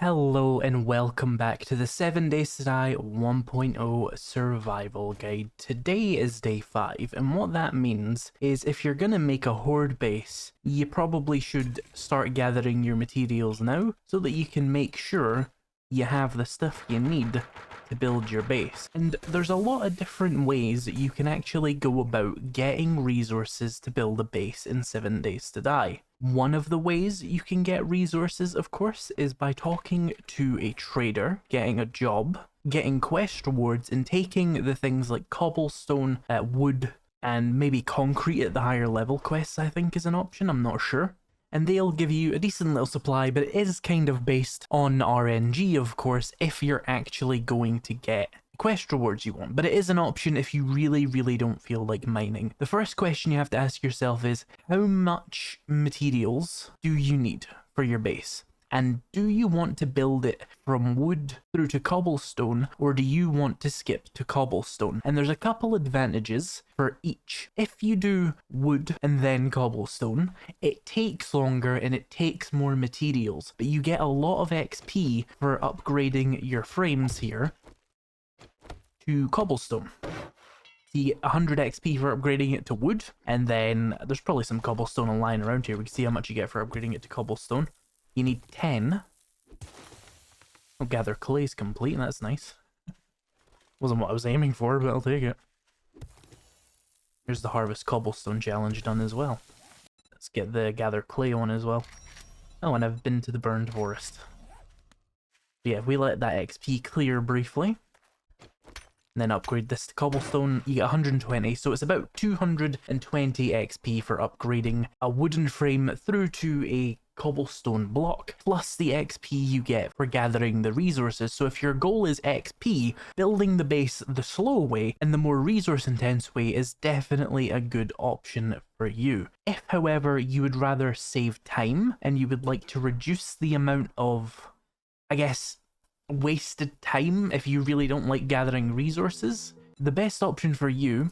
Hello and welcome back to the 7 Days to Die 1.0 survival guide. Today is day 5 and what that means is if you're gonna make a horde base, you probably should start gathering your materials now so that you can make sure you have the stuff you need to build your base. And there's a lot of different ways that you can actually go about getting resources to build a base in 7 Days to Die. One of the ways you can get resources, of course, is by talking to a trader, getting a job, getting quest rewards, and taking the things like cobblestone, wood, and maybe concrete at the higher level quests, I think is an option, I'm not sure. And they'll give you a decent little supply, but it is kind of based on RNG, of course, if you're actually going to get quest rewards you want, but it is an option if you really don't feel like mining. The first question you have to ask yourself is, how much materials do you need for your base? And do you want to build it from wood through to cobblestone, or do you want to skip to cobblestone? And there's a couple advantages for each. If you do wood and then cobblestone, it takes longer and it takes more materials, but you get a lot of XP for upgrading your frames here to cobblestone. So you get 100 XP for upgrading it to wood, and then there's probably some cobblestone lying around here. We can see how much you get for upgrading it to cobblestone. You need 10. Oh, gather clay's complete, that's nice. Wasn't what I was aiming for, but I'll take it. Here's the harvest cobblestone challenge done as well. Let's get the gather clay on as well. Oh, and I've been to the burned forest. Yeah, if we let that XP clear briefly, and then upgrade this to cobblestone, you get 120, so it's about 220 XP for upgrading a wooden frame through to a cobblestone block, plus the XP you get for gathering the resources. So if your goal is XP, building the base the slow way and the more resource intense way is definitely a good option for you. If, however, you would rather save time and you would like to reduce the amount of, I guess, wasted time if you really don't like gathering resources, the best option for you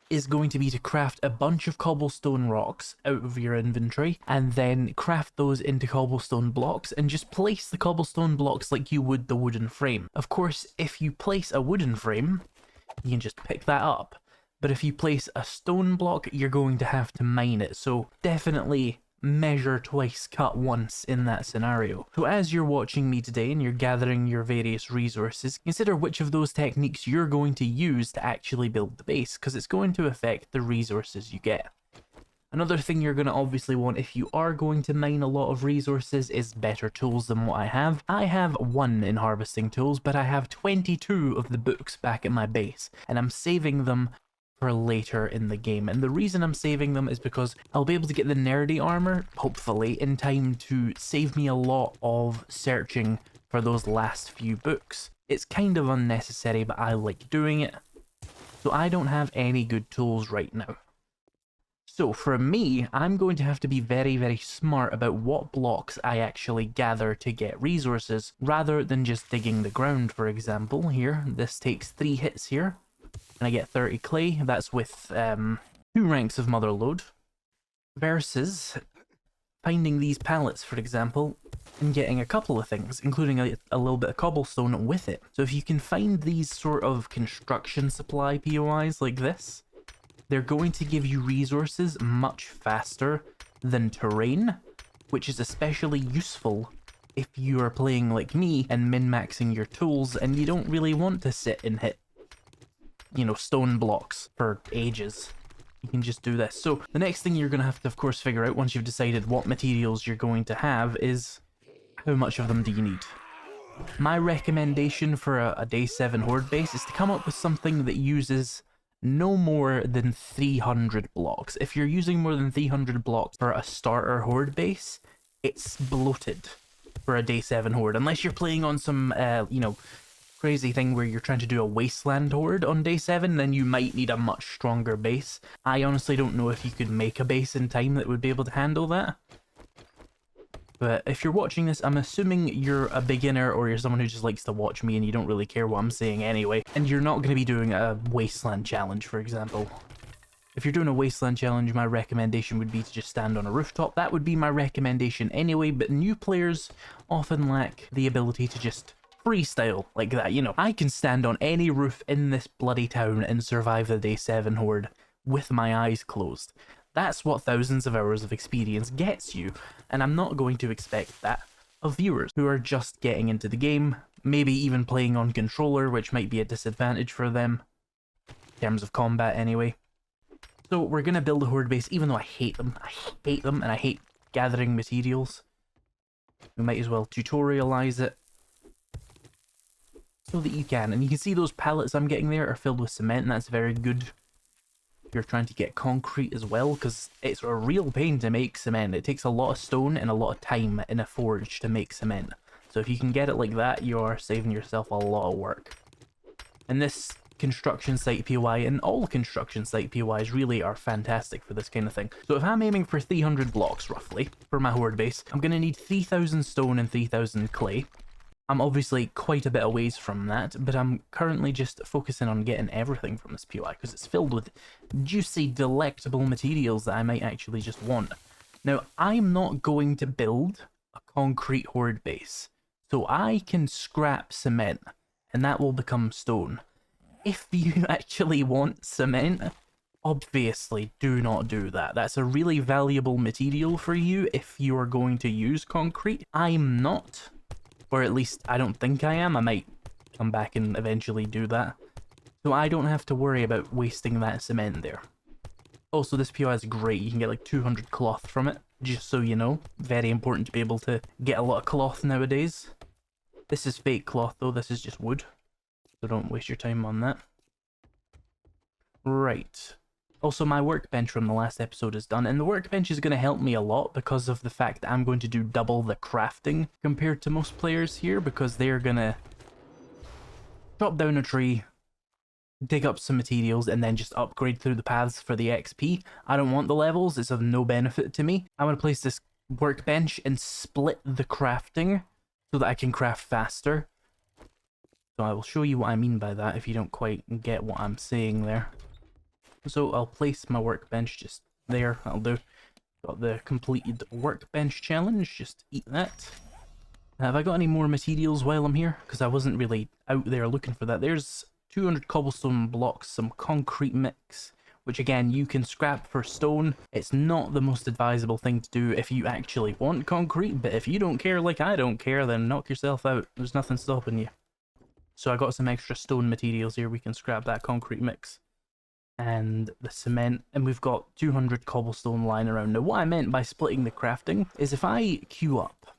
is going to be to craft a bunch of cobblestone rocks out of your inventory and then craft those into cobblestone blocks and just place the cobblestone blocks like you would the wooden frame. Of course, if you place a wooden frame, you can just pick that up, but if you place a stone block, you're going to have to mine it, so definitely measure twice, cut once in that scenario. So as you're watching me today and you're gathering your various resources, consider which of those techniques you're going to use to actually build the base, because it's going to affect the resources you get. Another thing you're going to obviously want if you are going to mine a lot of resources is better tools than what I have. I have 1 in harvesting tools, but I have 22 of the books back at my base, and I'm saving them for later in the game. And the reason I'm saving them is because I'll be able to get the nerdy armor, hopefully, in time to save me a lot of searching for those last few books. It's kind of unnecessary, but I like doing it. So I don't have any good tools right now. So for me, I'm going to have to be very smart about what blocks I actually gather to get resources, rather than just digging the ground, for example. Here, this takes 3 hits here, and I get 30 clay. That's with 2 ranks of motherload, versus finding these pallets, for example, and getting a couple of things, including a little bit of cobblestone with it. So if you can find these sort of construction supply POIs like this, they're going to give you resources much faster than terrain, which is especially useful if you are playing like me and min-maxing your tools and you don't really want to sit and hit, you know, stone blocks for ages. You can just do this. So the next thing you're going to have to, of course, figure out once you've decided what materials you're going to have is how much of them do you need. My recommendation for a day 7 horde base is to come up with something that uses no more than 300 blocks. If you're using more than 300 blocks for a starter horde base, it's bloated for a day 7 horde, unless you're playing on some, you know, crazy thing where you're trying to do a wasteland horde on day 7, then you might need a much stronger base. I honestly don't know if you could make a base in time that would be able to handle that. But if you're watching this, I'm assuming you're a beginner or you're someone who just likes to watch me and you don't really care what I'm saying anyway, and you're not going to be doing a wasteland challenge, for example. If you're doing a wasteland challenge, my recommendation would be to just stand on a rooftop. That would be my recommendation anyway, but new players often lack the ability to just freestyle like that. You know, I can stand on any roof in this bloody town and survive the day 7 horde with my eyes closed. That's what thousands of hours of experience gets you, and I'm not going to expect that of viewers who are just getting into the game, maybe even playing on controller, which might be a disadvantage for them, in terms of combat anyway. So we're going to build a horde base, even though I hate them. I hate them, and I hate gathering materials. We might as well tutorialize it so that you can. And you can see those pallets I'm getting there are filled with cement, and that's very good. You're trying to get concrete as well, because it's a real pain to make cement. It takes a lot of stone and a lot of time in a forge to make cement. So if you can get it like that, you're saving yourself a lot of work. And this construction site POI and all construction site POIs really are fantastic for this kind of thing. So if I'm aiming for 300 blocks roughly for my horde base, I'm going to need 3,000 stone and 3,000 clay. I'm obviously quite a bit a ways from that, but I'm currently just focusing on getting everything from this POI because it's filled with juicy, delectable materials that I might actually just want. Now, I'm not going to build a concrete horde base, so I can scrap cement, and that will become stone. If you actually want cement, obviously do not do that. That's a really valuable material for you if you are going to use concrete. I'm not. Or at least I don't think I am. I might come back and eventually do that. So I don't have to worry about wasting that cement there. Also, this POI is great. You can get like 200 cloth from it, just so you know. Very important to be able to get a lot of cloth nowadays. This is fake cloth though, this is just wood. So don't waste your time on that. Right. Also, my workbench from the last episode is done, and the workbench is going to help me a lot because of the fact that I'm going to do double the crafting compared to most players here, because they're going to chop down a tree, dig up some materials, and then just upgrade through the paths for the XP. I don't want the levels, it's of no benefit to me. I want to place this workbench and split the crafting so that I can craft faster. So I will show you what I mean by that if you don't quite get what I'm saying there. So I'll place my workbench just there, that'll do. Got the completed workbench challenge, just eat that. Have I got any more materials while I'm here? Because I wasn't really out there looking for that. There's 200 cobblestone blocks, some concrete mix, which again you can scrap for stone. It's not the most advisable thing to do if you actually want concrete, but if you don't care like I don't care, then knock yourself out. There's nothing stopping you. So I got some extra stone materials here, we can scrap that concrete mix. And the cement, and we've got 200 cobblestone lying around. Now what I meant by splitting the crafting is if I queue up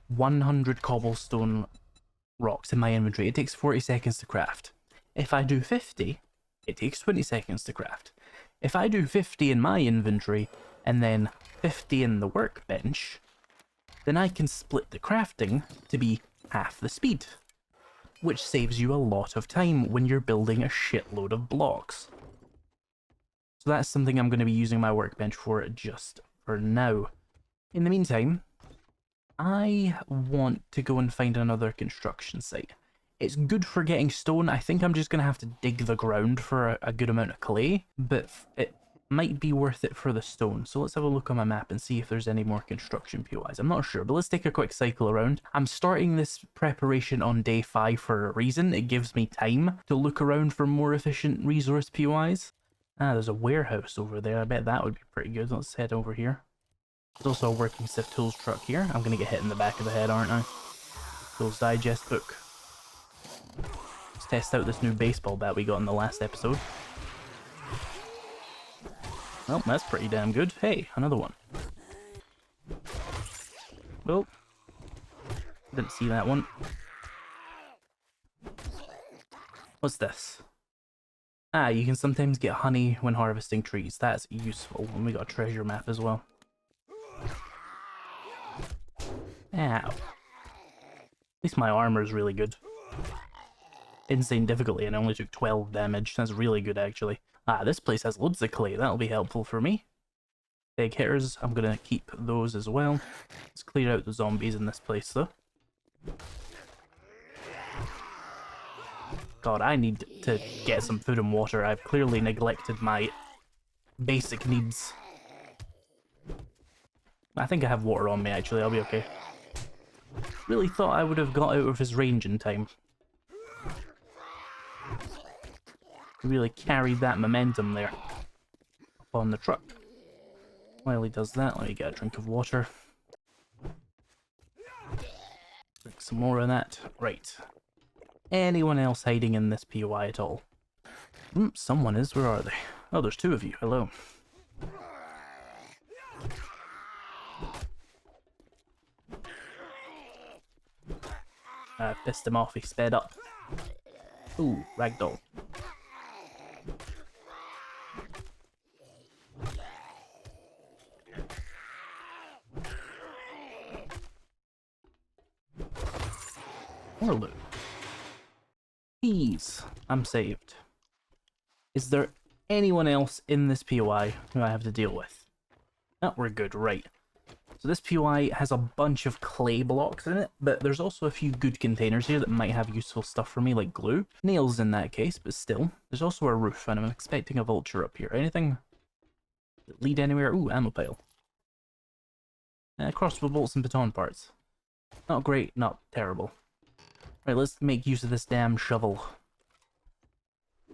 100 cobblestone rocks in my inventory, it takes 40 seconds to craft. If I do 50, it takes 20 seconds to craft. If I do 50 in my inventory and then 50 in the workbench, then I can split the crafting to be half the speed, which saves you a lot of time when you're building a shitload of blocks. So that's something I'm going to be using my workbench for just for now. In the meantime, I want to go and find another construction site. It's good for getting stone. I think I'm just going to have to dig the ground for a good amount of clay, but it might be worth it for the stone. So let's have a look on my map and see if there's any more construction POIs. I'm not sure, but let's take a quick cycle around. I'm starting this preparation on day 5 for a reason. It gives me time to look around for more efficient resource POIs. Ah, there's a warehouse over there. I bet that would be pretty good. Let's head over here. There's also a working Civ Tools truck here. I'm going to get hit in the back of the head, aren't I? Tools Digest book. Let's test out this new baseball bat we got in the last episode. Well, that's pretty damn good. Hey, another one. Well, didn't see that one. What's this? Ah, you can sometimes get honey when harvesting trees. That's useful. And we got a treasure map as well. Ow. At least my armor is really good. Insane difficulty and I only took 12 damage. That's really good actually. Ah, this place has loads of clay. That'll be helpful for me. Big hitters, I'm gonna keep those as well. Let's clear out the zombies in this place though. God, I need to get some food and water. I've clearly neglected my basic needs. I think I have water on me, actually. I'll be okay. Really thought I would have got out of his range in time. Really carried that momentum there up on the truck. While he does that, let me get a drink of water. Drink some more of that. Right. Anyone else hiding in this POI at all? Someone is. Where are they? Oh, there's two of you. Hello. I pissed him off. He sped up. Ooh, ragdoll. More loot. Keys. I'm saved. Is there anyone else in this POI who I have to deal with? Oh, we're good, right. So this POI has a bunch of clay blocks in it, but there's also a few good containers here that might have useful stuff for me, like glue. Nails in that case, but still. There's also a roof, and I'm expecting a vulture up here. Anything that lead anywhere? Ooh, ammo pile. Crossbow bolts and baton parts. Not great, not terrible. Right, let's make use of this damn shovel.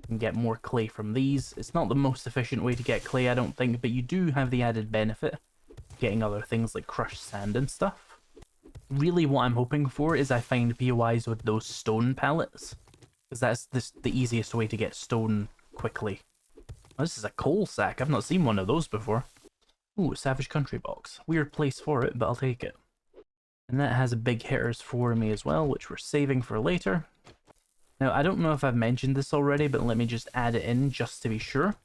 And get more clay from these. It's not the most efficient way to get clay, I don't think, but you do have the added benefit of getting other things like crushed sand and stuff. Really what I'm hoping for is I find POIs with those stone pallets, because that's the easiest way to get stone quickly. Oh, this is a coal sack. I've not seen one of those before. Ooh, a Savage Country box. Weird place for it, but I'll take it. And that has a big hitters for me as well, which we're saving for later. Now, I don't know if I've mentioned this already, but let me just add it in just to be sure.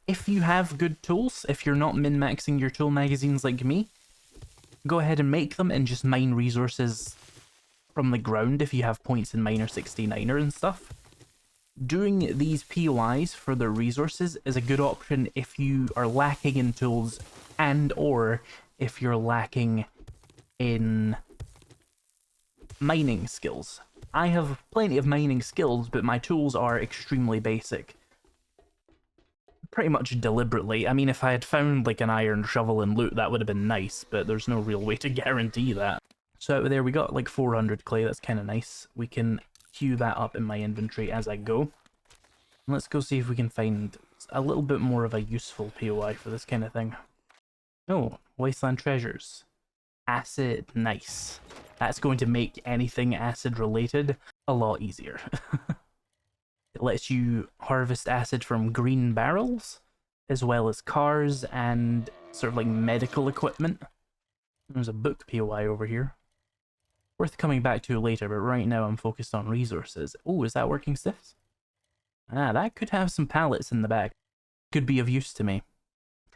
If you have good tools, if you're not min-maxing your tool magazines like me, go ahead and make them and just mine resources from the ground if you have points in Miner 69er and stuff. Doing these POIs for the resources is a good option if you are lacking in tools and or if you're lacking in mining skills. I have plenty of mining skills, but my tools are extremely basic. Pretty much deliberately. I mean, if I had found like an iron shovel and loot, that would have been nice, but there's no real way to guarantee that. So there we got like 400 clay, that's kind of nice. We can queue that up in my inventory as I go. Let's go see if we can find a little bit more of a useful POI for this kind of thing. Oh, Wasteland Treasures. Acid, nice. That's going to make anything acid related a lot easier. It lets you harvest acid from green barrels, as well as cars and sort of like medical equipment. There's a book POI over here. Worth coming back to later, but right now I'm focused on resources. Oh, is that working stiffs? Ah, that could have some pallets in the back. Could be of use to me.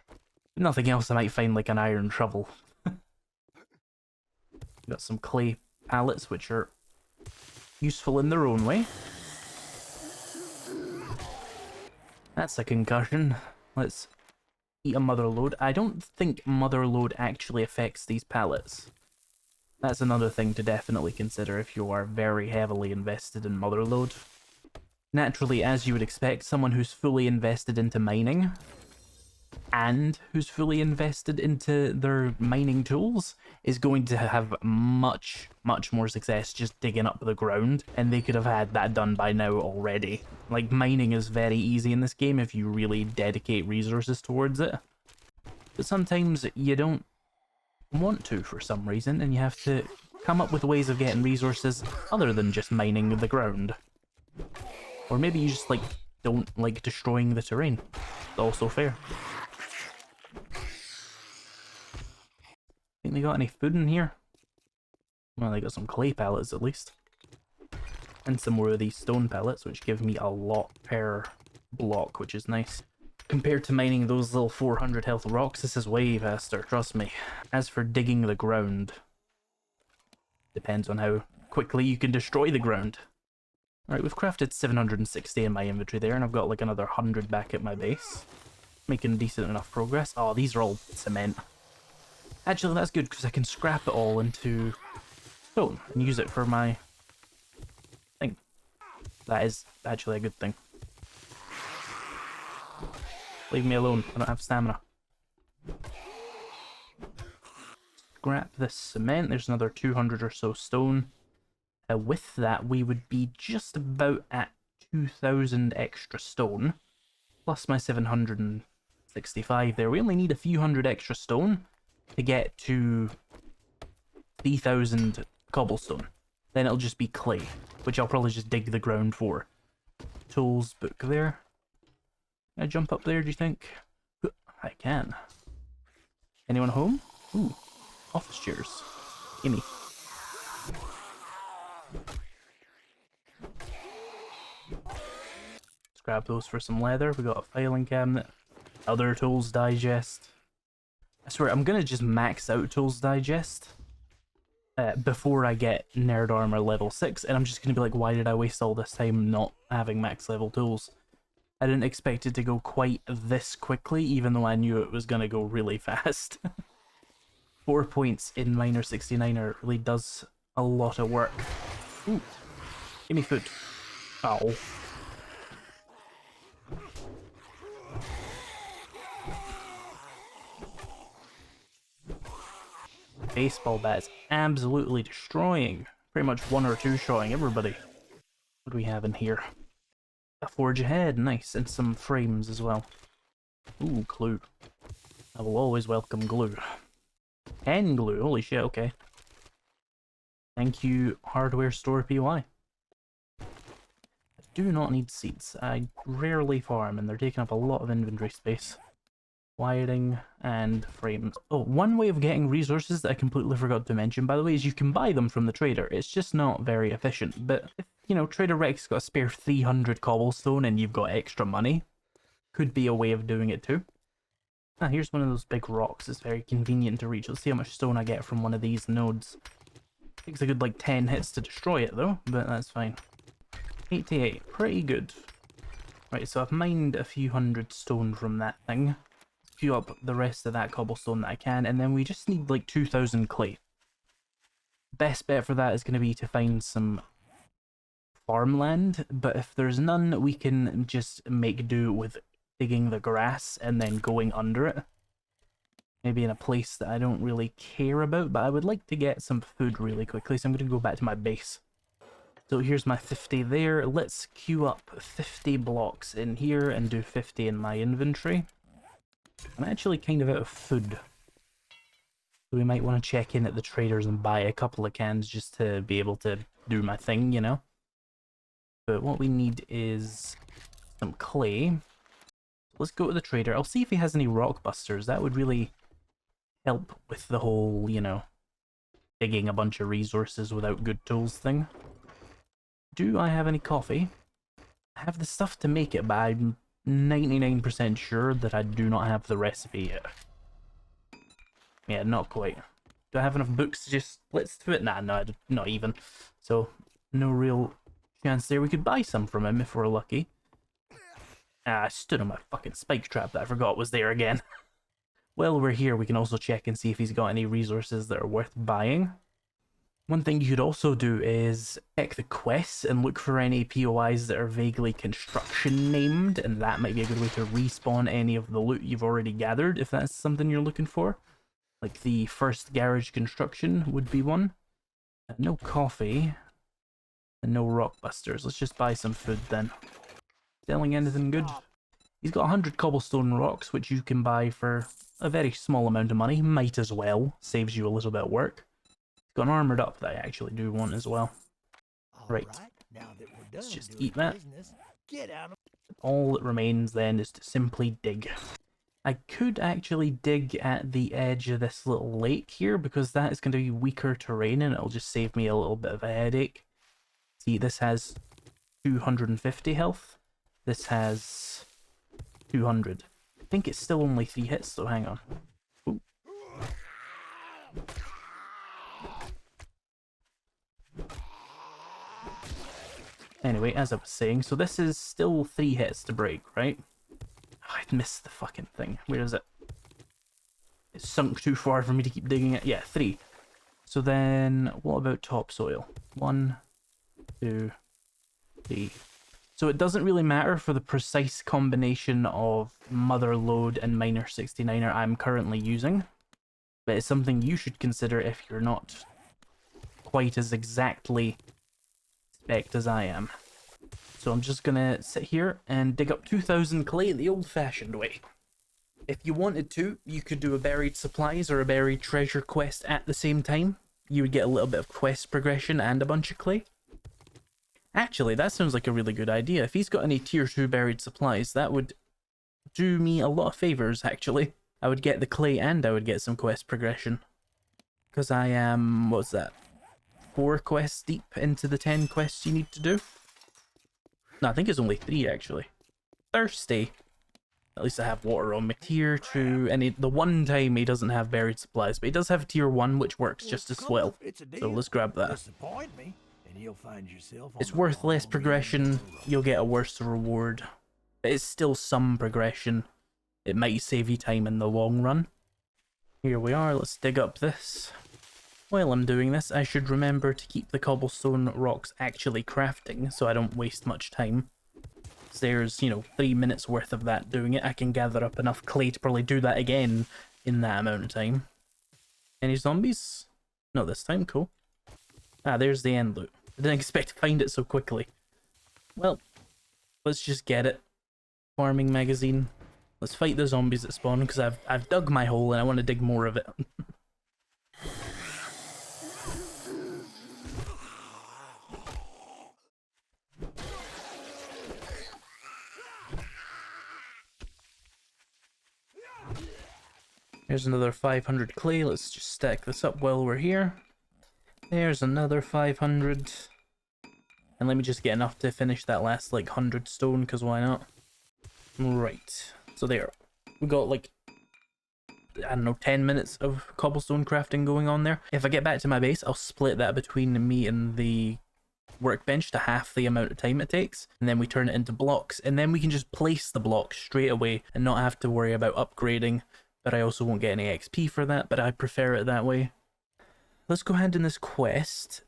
If nothing else, I might find like an iron shovel. Got some clay pallets, which are useful in their own way. That's a concussion. Let's eat a mother load. I don't think mother load actually affects these pallets. That's another thing to definitely consider if you are very heavily invested in mother load. Naturally, as you would expect, someone who's fully invested into mining and who's fully invested into their mining tools is going to have much more success just digging up the ground, and they could have had that done by now already. Like, mining is very easy in this game if you really dedicate resources towards it, but sometimes you don't want to for some reason, and you have to come up with ways of getting resources other than just mining the ground. Or maybe you just like don't like destroying the terrain. It's also fair. Think they got any food in here? Well, they got some clay pellets at least. And some more of these stone pellets, which give me a lot per block, which is nice. Compared to mining those little 400 health rocks, this is way faster, trust me. As for digging the ground, depends on how quickly you can destroy the ground. Alright, we've crafted 760 in my inventory there, and I've got like another 100 back at my base. Making decent enough progress. Oh, these are all cement. Actually, that's good, because I can scrap it all into stone and use it for my thing. That is actually a good thing. Leave me alone. I don't have stamina. Scrap this cement. There's another 200 or so stone. With that, we would be just about at 2,000 extra stone. Plus my 765 there. We only need a few hundred extra stone to get to 3,000 cobblestone. Then it'll just be clay, which I'll probably just dig the ground for. Tools book there. Can I jump up there, do you think? I can. Anyone home? Ooh, office chairs. Gimme. Let's grab those for some leather. We got a filing cabinet. Other tools digest. I swear, I'm gonna just max out tools digest before I get nerd armor level 6, and I'm just gonna be like, why did I waste all this time not having max level tools? I didn't expect it to go quite this quickly, even though I knew it was gonna go really fast. 4 points in Miner 69er really does a lot of work. Ooh, give me food. Ow. Baseball bat's absolutely destroying. Pretty much 1 or 2 shotting everybody. What do we have in here? A forge ahead, nice, and some frames as well. Ooh, glue. I will always welcome glue. 10 glue, holy shit, okay. Thank you, hardware store PY. I do not need seeds. I rarely farm, and they're taking up a lot of inventory space. Wiring and frames. Oh, one way of getting resources that I completely forgot to mention, by the way, is you can buy them from the trader. It's just not very efficient, but if, you know, Trader Rex got a spare 300 cobblestone and you've got extra money, could be a way of doing it too. Ah, here's one of those big rocks. It's very convenient to reach. Let's see how much stone I get from one of these nodes. Takes a good like 10 hits to destroy it though, but that's fine. 88, pretty good. Right, so I've mined a few hundred stone from that thing. Queue up the rest of that cobblestone that I can, and then we just need like 2,000 clay. Best bet for that is going to be to find some farmland, but if there's none, we can just make do with digging the grass and then going under it. Maybe in a place that I don't really care about, but I would like to get some food really quickly, so I'm going to go back to my base. So here's my 50 there. Let's queue up 50 blocks in here and do 50 in my inventory. I'm actually kind of out of food. So we might want to check in at the traders and buy a couple of cans just to be able to do my thing, you know? But what we need is some clay. Let's go to the trader. I'll see if he has any rock busters. That would really help with the whole, you know, digging a bunch of resources without good tools thing. Do I have any coffee? I have the stuff to make it, but I'm 99% sure that I do not have the recipe yet. Yeah, not quite. Do I have enough books to just let's do it? Nah, no, not even. So, no real chance there. We could buy some from him if we're lucky. Ah, I stood on my fucking spike trap that I forgot was there again. While we're here, we can also check and see if he's got any resources that are worth buying. One thing you could also do is check the quests and look for any POIs that are vaguely construction named, and that might be a good way to respawn any of the loot you've already gathered, if that's something you're looking for. Like the first garage construction would be one. No coffee, and no rock busters. Let's just buy some food then. Selling anything good? He's got 100 cobblestone rocks, which you can buy for a very small amount of money. Might as well. Saves you a little bit of work. Got an armored up that I actually do want as well. Right. Let's just eat that. All that remains then is to simply dig. I could actually dig at the edge of this little lake here because that is going to be weaker terrain and it'll just save me a little bit of a headache. See, this has 250 health. This has 200. I think it's still only 3 hits, so hang on. Ooh. Anyway, as I was saying, so this is still 3 hits to break, right? Oh, I missed the fucking thing. Where is it? It's sunk too far for me to keep digging it. Yeah, 3. So then, what about topsoil? 1, 2, 3. So it doesn't really matter for the precise combination of Mother Lode and Miner 69er I'm currently using, but it's something you should consider if you're not quite as exactly spec'd as I am. So I'm just gonna sit here and dig up 2,000 clay the old-fashioned way. If you wanted to, you could do a buried supplies or a buried treasure quest at the same time. You would get a little bit of quest progression and a bunch of clay. Actually, that sounds like a really good idea. If he's got any tier 2 buried supplies, that would do me a lot of favors, actually. I would get the clay and I would get some quest progression. Because I am, what's that? 4 quests deep into the 10 quests you need to do? No, I think it's only 3 actually. Thirsty. At least I have water on me. Tier 2, and the one time he doesn't have buried supplies, but he does have tier 1, which works just as well. So let's grab that. It's worth less progression, you'll get a worse reward. But it's still some progression. It might save you time in the long run. Here we are, let's dig up this. While I'm doing this, I should remember to keep the cobblestone rocks actually crafting, so I don't waste much time. There's, 3 minutes worth of that doing it. I can gather up enough clay to probably do that again in that amount of time. Any zombies? Not this time, cool. Ah, there's the end loot. I didn't expect to find it so quickly. Well, let's just get it. Farming magazine. Let's fight the zombies that spawn, because I've dug my hole and I want to dig more of it. Here's another 500 clay. Let's just stack this up while we're here. There's another 500. And let me just get enough to finish that last, 100 stone, because why not? Right. So there. We got, I don't know, 10 minutes of cobblestone crafting going on there. If I get back to my base, I'll split that between me and the workbench to half the amount of time it takes. And then we turn it into blocks. And then we can just place the blocks straight away and not have to worry about upgrading. But I also won't get any XP for that, but I prefer it that way. Let's go ahead in this quest.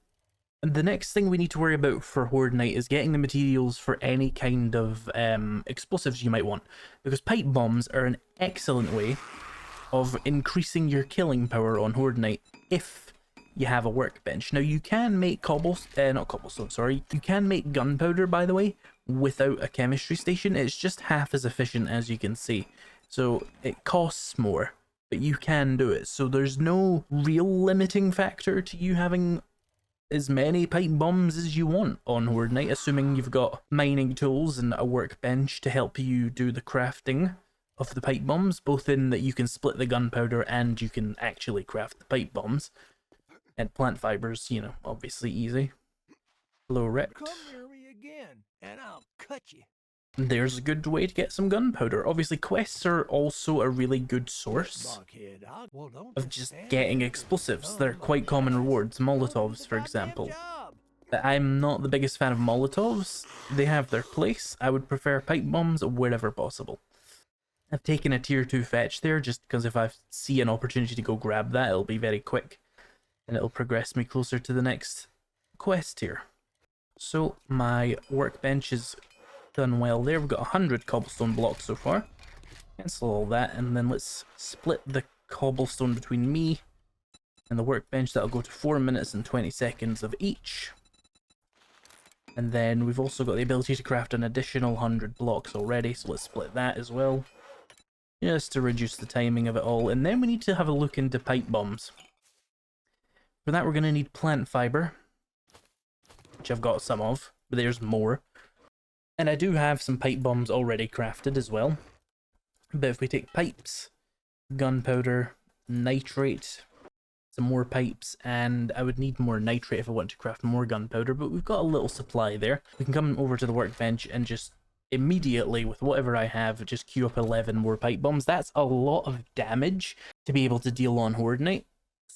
And the next thing we need to worry about for Horde Night is getting the materials for any kind of explosives you might want. Because pipe bombs are an excellent way of increasing your killing power on Horde Night if you have a workbench. Now you can make you can make gunpowder, by the way, without a chemistry station. It's just half as efficient, as you can see. So it costs more, but you can do it. So there's no real limiting factor to you having as many pipe bombs as you want on Horde Night, assuming you've got mining tools and a workbench to help you do the crafting of the pipe bombs, both in that you can split the gunpowder and you can actually craft the pipe bombs. And plant fibers, obviously easy. Hello, Rect. Come near me again, and I'll cut you. There's a good way to get some gunpowder. Obviously, quests are also a really good source of just getting explosives. They're quite common rewards. Molotovs, for example. But I'm not the biggest fan of Molotovs. They have their place. I would prefer pipe bombs wherever possible. I've taken a tier 2 fetch there just because if I see an opportunity to go grab that, it'll be very quick. And it'll progress me closer to the next quest here. So my workbench is done well there. We've got 100 cobblestone blocks so far. Cancel all that, and then let's split the cobblestone between me and the workbench. That'll go to 4 minutes and 20 seconds of each. And then we've also got the ability to craft an additional 100 blocks already, so let's split that as well, just to reduce the timing of it all. And then we need to have a look into pipe bombs. For that we're going to need plant fiber, which I've got some of, but there's more. And I do have some pipe bombs already crafted as well. But if we take pipes, gunpowder, nitrate, some more pipes, and I would need more nitrate if I want to craft more gunpowder, but we've got a little supply there. We can come over to the workbench and just immediately, with whatever I have, just queue up 11 more pipe bombs. That's a lot of damage to be able to deal on Horde Night.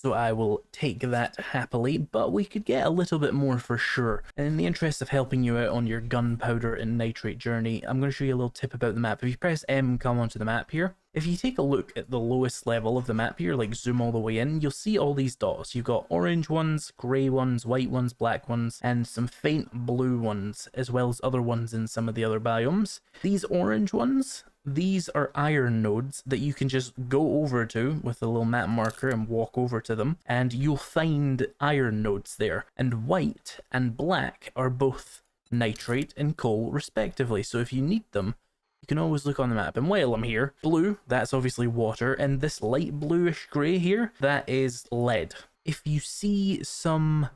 so I will take that happily, but we could get a little bit more for sure. And in the interest of helping you out on your gunpowder and nitrate journey, I'm going to show you a little tip about the map. If you press M and come onto the map here, if you take a look at the lowest level of the map here, like zoom all the way in, you'll see all these dots. You've got orange ones, grey ones, white ones, black ones, and some faint blue ones, as well as other ones in some of the other biomes. These orange ones, these are iron nodes that you can just go over to with a little map marker and walk over to them, and you'll find iron nodes there. And white and black are both nitrate and coal respectively, so if you need them, you can always look on the map. And while I'm here, blue, that's obviously water, and this light bluish grey here, that is lead. If you see some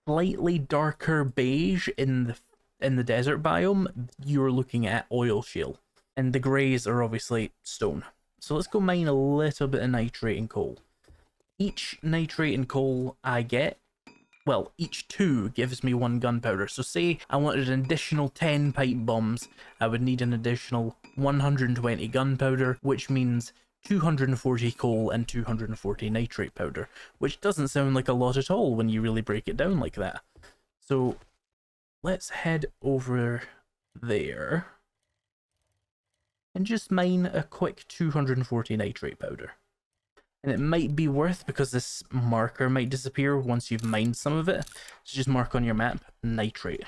slightly darker beige in the desert biome, you're looking at oil shale. And the greys are obviously stone. So let's go mine a little bit of nitrate and coal. Each nitrate and coal I get, well, each 2 gives me 1 gunpowder. So say I wanted an additional 10 pipe bombs, I would need an additional 120 gunpowder, which means 240 coal and 240 nitrate powder, which doesn't sound like a lot at all when you really break it down like that. So let's head over there and just mine a quick 240 nitrate powder. And it might be worth, because this marker might disappear once you've mined some of it, so just mark on your map nitrate.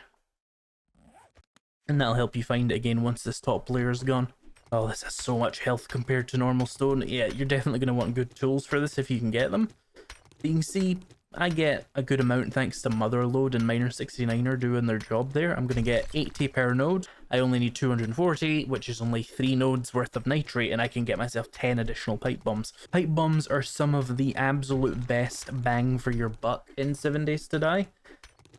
And that'll help you find it again once this top layer is gone. Oh, this has so much health compared to normal stone. Yeah, you're definitely going to want good tools for this if you can get them. But you can see I get a good amount thanks to Motherload and Miner69er doing their job there. I'm going to get 80 per node. I only need 240, which is only 3 nodes worth of nitrate, and I can get myself 10 additional pipe bombs. Pipe bombs are some of the absolute best bang for your buck in 7 Days to Die.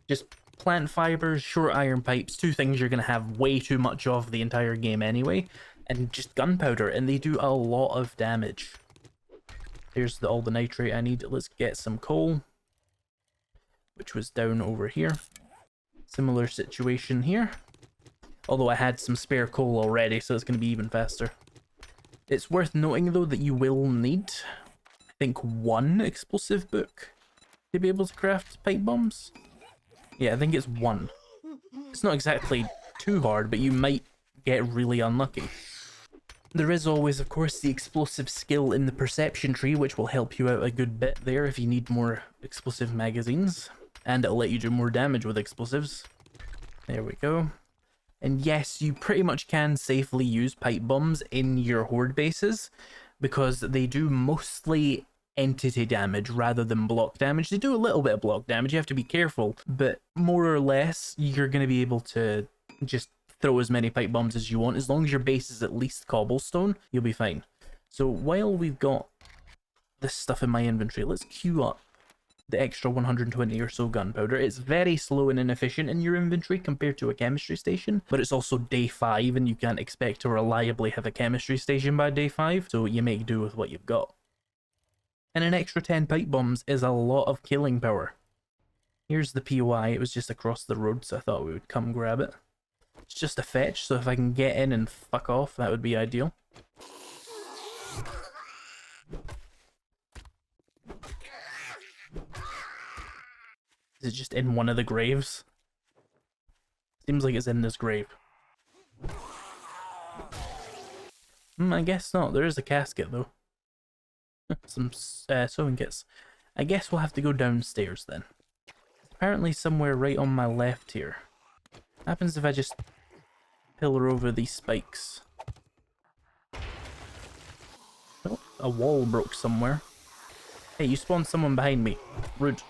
Just plant fibers, short iron pipes, 2 things you're going to have way too much of the entire game anyway, and just gunpowder, and they do a lot of damage. Here's all the nitrate I need. Let's get some coal, which was down over here. Similar situation here. Although I had some spare coal already, so it's going to be even faster. It's worth noting though that you will need, I think, 1 explosive book to be able to craft pipe bombs. Yeah, I think it's 1. It's not exactly too hard, but you might get really unlucky. There is always, of course, the explosive skill in the perception tree, which will help you out a good bit there if you need more explosive magazines. And it'll let you do more damage with explosives. There we go. And yes, you pretty much can safely use pipe bombs in your horde bases, because they do mostly entity damage rather than block damage. They do a little bit of block damage, you have to be careful, but more or less you're going to be able to just throw as many pipe bombs as you want. As long as your base is at least cobblestone, you'll be fine. So while we've got this stuff in my inventory, let's queue up the extra 120 or so gunpowder. It's very slow and inefficient in your inventory compared to a chemistry station, but it's also day 5 and you can't expect to reliably have a chemistry station by day 5, so you make do with what you've got. And an extra 10 pipe bombs is a lot of killing power. Here's the POI, it was just across the road, so I thought we would come grab it. It's just a fetch, so if I can get in and fuck off, that would be ideal. Is it just in one of the graves? Seems like it's in this grave. I guess not. There is a casket though. Some sewing kits. I guess we'll have to go downstairs then. Apparently somewhere right on my left here. What happens if I just pillar over these spikes? Oh, a wall broke somewhere. Hey, you spawned someone behind me. Rude.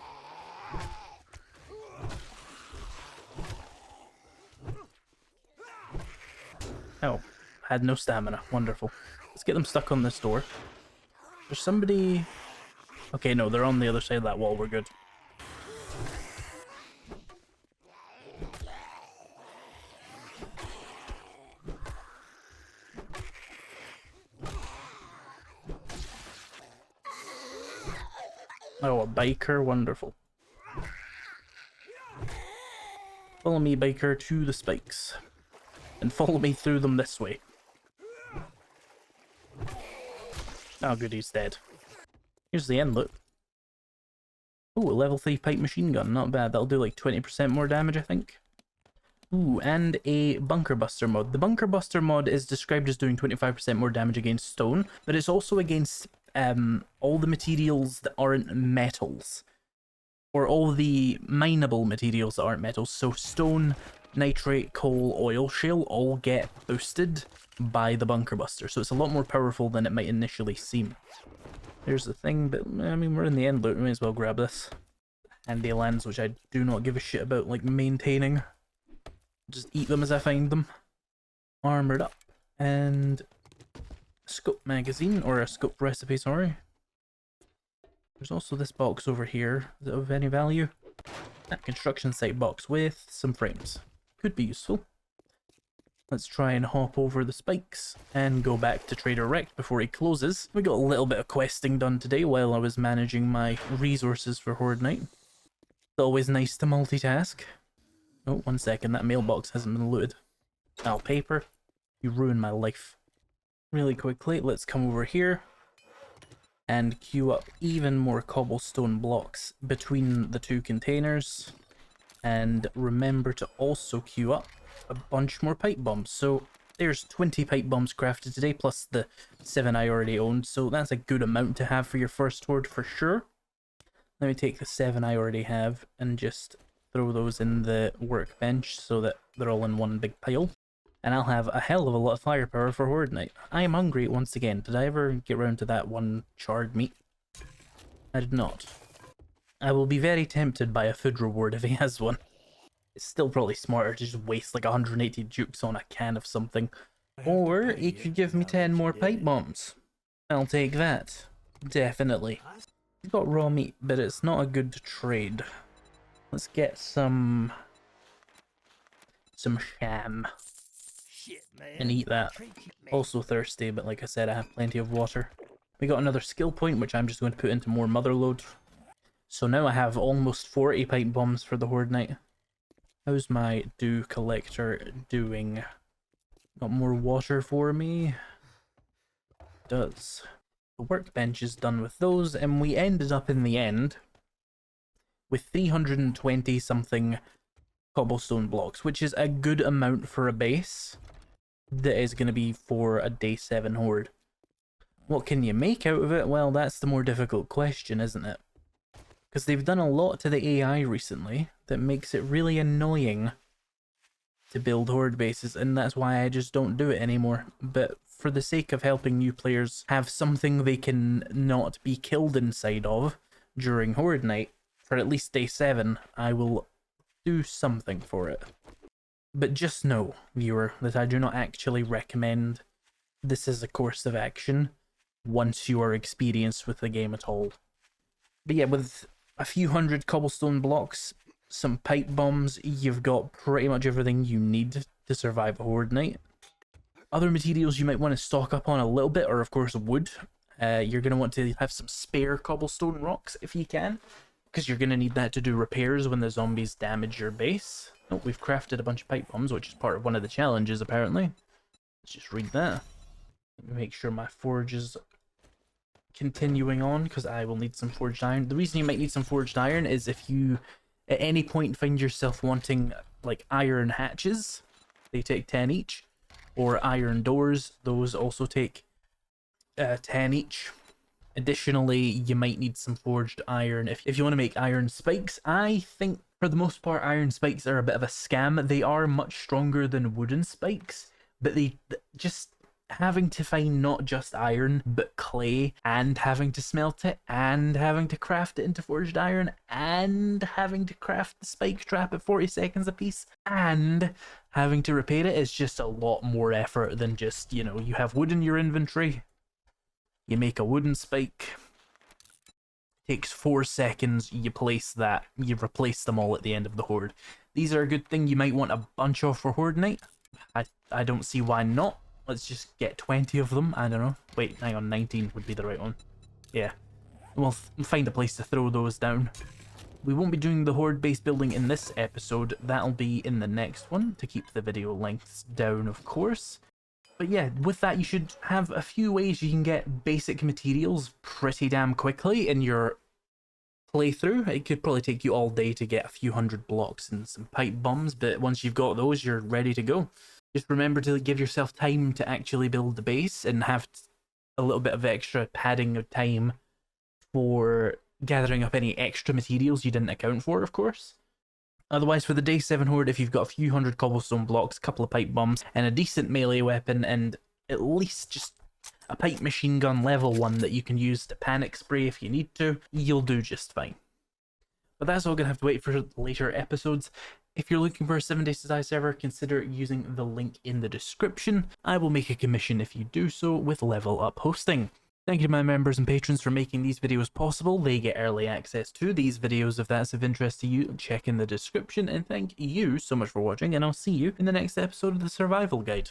Oh, had no stamina. Wonderful. Let's get them stuck on this door. There's somebody... Okay, no, they're on the other side of that wall. We're good. Oh, a biker. Wonderful. Follow me, biker, to the spikes. And follow me through them this way. Oh good, he's dead. Here's the end, look. Oh, a level 3 pipe machine gun, not bad. That'll do like 20% more damage, I think. Ooh, and a bunker buster mod. The bunker buster mod is described as doing 25% more damage against stone, but it's also against all the materials that aren't metals. Or all the mineable materials that aren't metals. So stone, nitrate, coal, oil, shale all get boosted by the bunker buster. So it's a lot more powerful than it might initially seem. There's the thing, but I mean, we're in the end loot, we may as well grab this. Handy lands, which I do not give a shit about, like, maintaining. Just eat them as I find them. Armored up. And a scope magazine, or a scope recipe, sorry. There's also this box over here. Is it of any value? A construction site box with some frames. Could be useful. Let's try and hop over the spikes and go back to Trader Rect before he closes. We got a little bit of questing done today while I was managing my resources for Horde Night. It's always nice to multitask. Oh, 1 second, that mailbox hasn't been looted. Oh, paper. You ruined my life. Really quickly, let's come over here and queue up even more cobblestone blocks between the two containers. And remember to also queue up a bunch more pipe bombs. So there's 20 pipe bombs crafted today, plus the 7 I already owned. So that's a good amount to have for your first horde for sure. Let me take the 7 I already have and just throw those in the workbench so that they're all in one big pile. And I'll have a hell of a lot of firepower for Horde Night. I am hungry once again. Did I ever get round to that one charred meat? I did not. I will be very tempted by a food reward if he has one. It's still probably smarter to just waste like 180 jukes on a can of something. Or he could give me 10 more pipe bombs. I'll take that. Definitely. He's got raw meat, but it's not a good trade. Let's get some sham. Shit, man. And eat that. Also thirsty, but like I said, I have plenty of water. We got another skill point, which I'm just going to put into more motherload. So now I have almost 40 pipe bombs for the Horde Night. How's my dew collector doing? Got more water for me? Does. The workbench is done with those, and we ended up in the end with 320 something cobblestone blocks, which is a good amount for a base that is going to be for a day 7 horde. What can you make out of it? Well, that's the more difficult question, isn't it? Because they've done a lot to the AI recently that makes it really annoying to build horde bases, and that's why I just don't do it anymore. But for the sake of helping new players have something they can not be killed inside of during Horde Night, for at least day 7, I will do something for it. But just know, viewer, that I do not actually recommend this as a course of action once you are experienced with the game at all. But yeah, with a few hundred cobblestone blocks, some pipe bombs, you've got pretty much everything you need to survive a Horde Night. Other materials you might want to stock up on a little bit are, of course, wood. You're going to want to have some spare cobblestone rocks if you can, because you're going to need that to do repairs when the zombies damage your base. Oh, we've crafted a bunch of pipe bombs, which is part of one of the challenges, apparently. Let's just read that. Let me make sure my forge is continuing on, because I will need some forged iron. The reason you might need some forged iron is if you at any point find yourself wanting like iron hatches, they take 10 each, or iron doors, those also take 10 each. Additionally, you might need some forged iron if you want to make iron spikes. I think for the most part iron spikes are a bit of a scam. They are much stronger than wooden spikes, but they just having to find not just iron but clay, and having to smelt it, and having to craft it into forged iron, and having to craft the spike trap at 40 seconds a piece, and having to repair it is just a lot more effort than just, you know, you have wood in your inventory, you make a wooden spike, takes 4 seconds, you place that, you replace them all at the end of the horde. These are a good thing you might want a bunch of for Horde Night. I don't see why not. Let's just get 20 of them. I don't know. Wait, hang on, 19 would be the right one. Yeah. We'll find a place to throw those down. We won't be doing the horde base building in this episode. That'll be in the next one, to keep the video lengths down, of course. But yeah, with that, you should have a few ways you can get basic materials pretty damn quickly in your playthrough. It could probably take you all day to get a few hundred blocks and some pipe bombs, but once you've got those, you're ready to go. Just remember to give yourself time to actually build the base and have a little bit of extra padding of time for gathering up any extra materials you didn't account for, of course. Otherwise, for the day 7 horde, if you've got a few hundred cobblestone blocks, a couple of pipe bombs, and a decent melee weapon, and at least just a pipe machine gun level 1 that you can use to panic spray if you need to, you'll do just fine. But that's all gonna have to wait for later episodes. If you're looking for a 7 Days to Die server, consider using the link in the description. I will make a commission if you do so with Level Up Hosting. Thank you to my members and patrons for making these videos possible. They get early access to these videos. If that's of interest to you, check in the description. And thank you so much for watching, and I'll see you in the next episode of the Survival Guide.